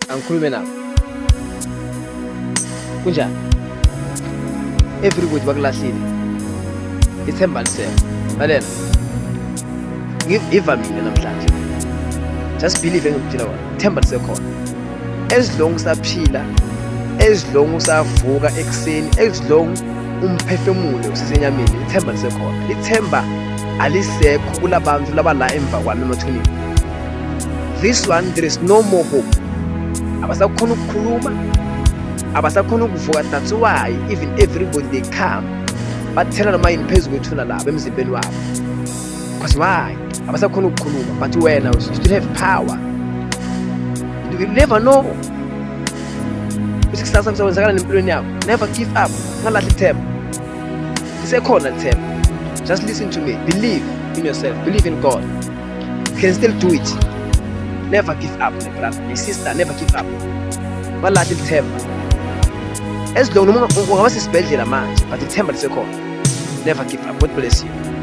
angikhulume nabo kunjani everybody bakulahlile ithemba lisekho lalela ivamile namhlanje just believe engikuphila wona ithemba lisekhona as long usaphila as long usavuka ekseni as long umphefumulo usisenyameni ithemba lisekhona ithemba alisekho kulabantu labala emva kwami emathuneni this one there is no more hope abasakhona ukukhuluma abasakhona ukuvuka that's why even everybody they come bathela noma yini phezulu kwethuna labo emzimbeni wabo because why abasakhona ukukhuluma but wena you still have power you never know kusasa kusenzakala nempilweni yakho never give up ngalahla ithemba lisekhona ithemba just listen to me believe in yourself believe in God you can still do it never give up my brother my sister never give up ngalahla ithemba as long ungaba sesibhedlela manje but ithemba lisekhona never give up God bless you